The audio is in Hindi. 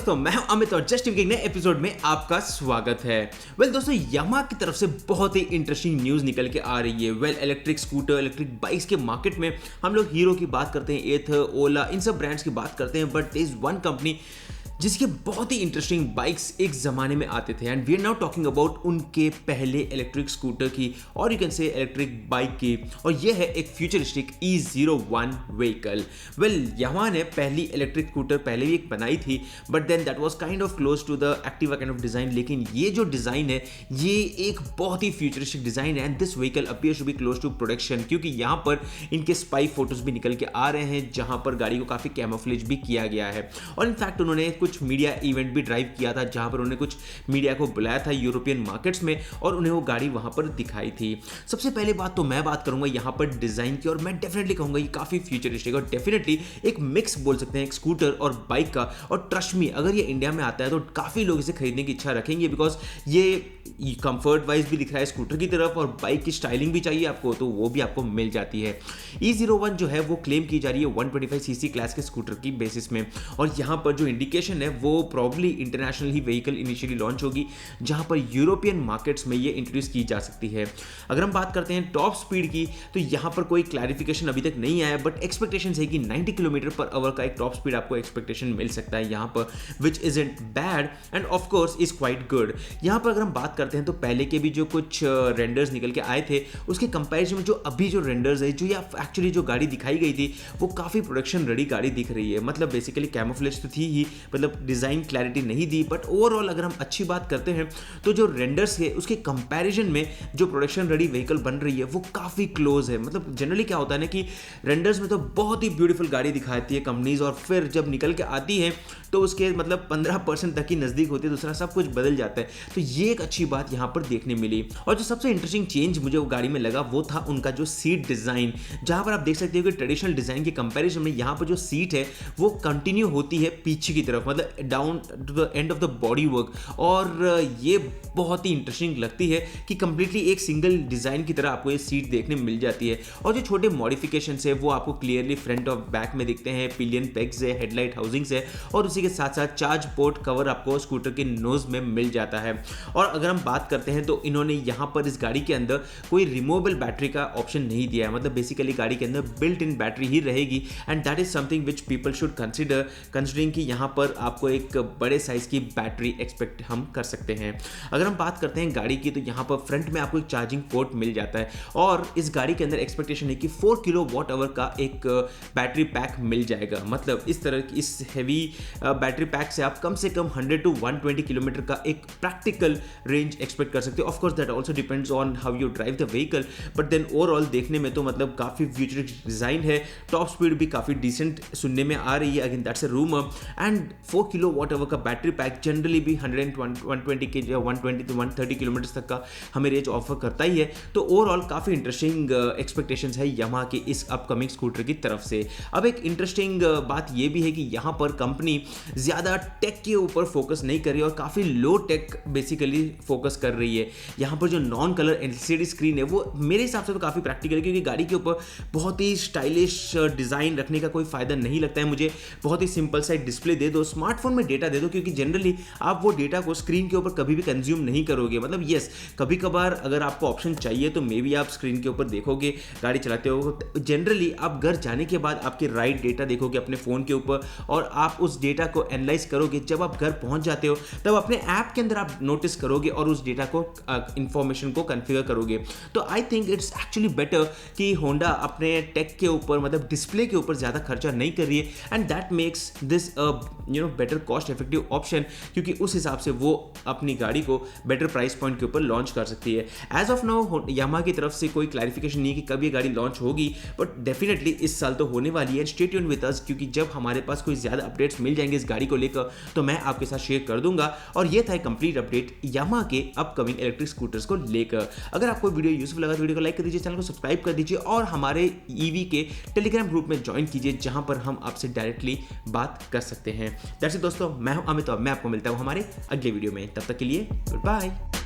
दोस्तों, मैं हूं अमित और जस्ट के नए एपिसोड में आपका स्वागत है। दोस्तों, यामाहा की तरफ से बहुत ही इंटरेस्टिंग न्यूज़ निकल के आ रही है। इलेक्ट्रिक स्कूटर, इलेक्ट्रिक बाइक्स के मार्केट में हम लोग हीरो की बात करते हैं, एथर, ओला, इन सब ब्रांड्स की बात करते हैं, but there is one company जिसके बहुत ही इंटरेस्टिंग बाइक्स एक ज़माने में आते थे, and we are now talking about उनके पहले इलेक्ट्रिक स्कूटर की, और you can say electric bike की, और ये है एक फ्यूचरिस्टिक E01 व्हीकल। यामाहा ने पहली इलेक्ट्रिक स्कूटर पहले भी एक बनाई थी, but then that was kind of close to the Activa kind of design. लेकिन ये जो डिज़ाइन है, ये एक बहुत ही फ्यूचरिस्टिक डिज़ाइन है, and this vehicle appears to be close to production, क्योंकि यहाँ पर इनके स्पाई फोटोज भी निकल के आ रहे हैं, जहाँ पर गाड़ी को काफ़ी कैमोफ्लेज भी किया गया है। और इनफैक्ट उन्होंने कुछ मीडिया इवेंट भी ड्राइव किया था, जहां पर उन्होंने कुछ मीडिया को बुलाया था यूरोपियन मार्केट्स में, और उन्हें वो गाड़ी वहां पर दिखाई थी। सबसे पहले बात तो मैं बात करूंगा यहां पर डिजाइन की, और मैं डेफिनेटली कहूंगा ये काफी फ्यूचरिस्टिक और डेफिनेटली एक मिक्स बोल सकते हैं, एक स्कूटर और बाइक का। और ट्रस्ट मी, अगर ये इंडिया में आता है तो काफी लोग इसे खरीदने की इच्छा रखेंगे, बिकॉज ये कंफर्ट वाइज भी दिख रहा है स्कूटर की तरफ, और बाइक की स्टाइलिंग भी चाहिए आपको तो वो भी आपको मिल जाती है। E01 जो है वो क्लेम की जा रही है 125cc क्लास के स्कूटर की बेसिस में, और यहाँ पर जो इंडिकेशन है वो प्रॉब्ली इंटरनेशनल ही व्हीकल इनिशियली लॉन्च होगी, जहाँ पर यूरोपियन मार्केट्स में ये इंट्रोड्यूस की जा सकती है। अगर हम बात करते हैं टॉप स्पीड की, तो यहाँ पर कोई क्लैरिफिकेशन अभी तक नहीं आया, बट एक्सपेक्टेशन है कि 90 km/h का एक टॉप स्पीड आपको एक्सपेक्टेशन मिल सकता है यहाँ पर, which isn't bad and of course is quite good. यहाँ पर अगर हम बात करते हैं तो पहले के भी जो कुछ रेंडर्स निकल के आए थे, उसके कंपैरिजन में जो अभी जो रेंडर्स है, जो या एक्चुअली जो गाड़ी दिखाई गई थी, वो काफ़ी प्रोडक्शन रेडी गाड़ी दिख रही है। मतलब बेसिकली कैमोफ्लेज तो थी ही, मतलब डिज़ाइन क्लैरिटी नहीं दी, बट ओवरऑल अगर हम अच्छी बात करते हैं तो जो रेंडर्स है उसके कंपैरिजन में जो प्रोडक्शन रेडी व्हीकल बन रही है वो काफ़ी क्लोज है। मतलब जनरली क्या होता है ना कि रेंडर्स में तो बहुत ही ब्यूटीफुल गाड़ी दिखाती है कंपनीज, और फिर जब निकल के आती है तो उसके मतलब 15% तक ही नज़दीक होती है, दूसरा सब कुछ बदल जाता है। तो ये एक अच्छी बात यहाँ पर देखने मिली। और जो सबसे इंटरेस्टिंग चेंज मुझे वो गाड़ी में लगा वो था उनका जो सीट डिज़ाइन, जहाँ पर आप देख सकते हो कि ट्रेडिशनल डिज़ाइन के कंपैरिजन में यहाँ पर जो सीट है वो कंटिन्यू होती है पीछे की तरफ, मतलब down to the end of the body work, और ये बहुत ही इंटरेस्टिंग लगती है कि कंप्लीटली एक सिंगल डिज़ाइन की तरह आपको ये सीट देखने मिल जाती है। और जो छोटे मॉडिफिकेशंस है वो आपको क्लियरली फ्रंट और बैक में दिखते हैं, पिलियन पेग्स है, हेडलाइट हाउसिंग्स है, और उसी के साथ साथ चार्ज पोर्ट कवर आपको स्कूटर के नोज में मिल जाता है। और अगर हम बात करते हैं तो इन्होंने यहाँ पर इस गाड़ी के अंदर कोई रिमूवेबल बैटरी का ऑप्शन नहीं दिया है, मतलब बेसिकली गाड़ी के अंदर बिल्ट इन बैटरी ही रहेगी, and that is something which people should consider, considering कि यहाँ पर आपको एक बड़े साइज की बैटरी एक्सपेक्ट हम कर सकते हैं। अगर हम बात करते हैं गाड़ी की, तो यहाँ पर फ्रंट में आपको एक चार्जिंग पोर्ट मिल जाता है, और इस गाड़ी के अंदर एक्सपेक्टेशन है कि 4 kWh का एक बैटरी पैक मिल जाएगा। मतलब इस तरह की इस हैवी बैटरी पैक से आप कम से कम 100 to 120 किलोमीटर का एक प्रैक्टिकल रेंज एक्सपेक्ट कर सकते हो। Of course that also depends on how you drive the vehicle, but then overall देखने में तो मतलब काफ़ी फ्यूचरिस्टिक डिज़ाइन है। टॉप स्पीड भी काफ़ी डिसेंट सुनने में आ रही है, again that's a rumour, and 4 kWh का बैटरी पैक जनरली भी 120 के 120 to 130 किलोमीटर तक का हमें रेंज ऑफर करता ही है। तो ओवरऑल काफ़ी इंटरेस्टिंग एक्सपेक्टेशंस है यामाहा के इस अपकमिंग स्कूटर की तरफ से। अब एक इंटरेस्टिंग बात यह भी है कि यहाँ पर कंपनी ज़्यादा टेक के ऊपर फोकस नहीं कर रही है, और काफ़ी लो टेक बेसिकली फोकस कर रही है। यहाँ पर जो नॉन कलर LCD स्क्रीन है वो मेरे हिसाब से तो काफ़ी प्रैक्टिकल है, क्योंकि गाड़ी के ऊपर बहुत ही स्टाइलिश डिज़ाइन रखने का कोई फ़ायदा नहीं लगता है मुझे। बहुत ही सिंपल सा डिस्प्ले दे दो, स्मार्टफोन में डेटा दे दो, क्योंकि जनरली आप वो डेटा को स्क्रीन के ऊपर कभी भी कंज्यूम नहीं करोगे। मतलब येस, कभी कभार अगर आपको ऑप्शन चाहिए तो मे बी आप स्क्रीन के ऊपर देखोगे गाड़ी चलाते हो। जनरली आप घर जाने के बाद आपके राइट डेटा देखोगे अपने फ़ोन के ऊपर, और आप उस डेटा को एनालाइज करोगे। जब आप घर पहुंच जाते हो तब अपने ऐप के अंदर आप नोटिस करोगे और उस डेटा को इंफॉर्मेशन को कॉन्फ़िगर करोगे। तो I think it's actually better कि होंडा अपने टेक के ऊपर, मतलब डिस्प्ले के ऊपर ज़्यादा खर्चा नहीं कर रही है, and that makes this better cost effective option, क्योंकि उस हिसाब से वो अपनी गाड़ी को बेटर प्राइस पॉइंट के ऊपर लॉन्च कर सकती है। एज ऑफ नाउ यामाहा की तरफ से कोई क्लैरिफिकेशन नहीं है कि कब ये गाड़ी लॉन्च होगी, बट डेफिनेटली इस साल तो होने वाली है। स्टे ट्यून्ड विद अस, क्योंकि जब हमारे पास कोई ज़्यादा अपडेट्स मिल जाएंगे इस गाड़ी को लेकर तो मैं आपके साथ शेयर कर दूंगा। और ये था कंप्लीट अपडेट यामाहा के अपकमिंग इलेक्ट्रिक स्कूटर्स को लेकर। अगर आपको वीडियो यूजफुल लगा तो वीडियो को लाइक कर दीजिए, चैनल को सब्सक्राइब कर दीजिए, और हमारे ईवी के टेलीग्राम ग्रुप में ज्वाइन कीजिए, जहां पर हम आपसे डायरेक्टली बात कर सकते हैं। दैट्स इट दोस्तों, मैं हूं अमित और मैं आपको मिलता हूं हमारे अगले वीडियो में। तब तक के लिए गुड बाय।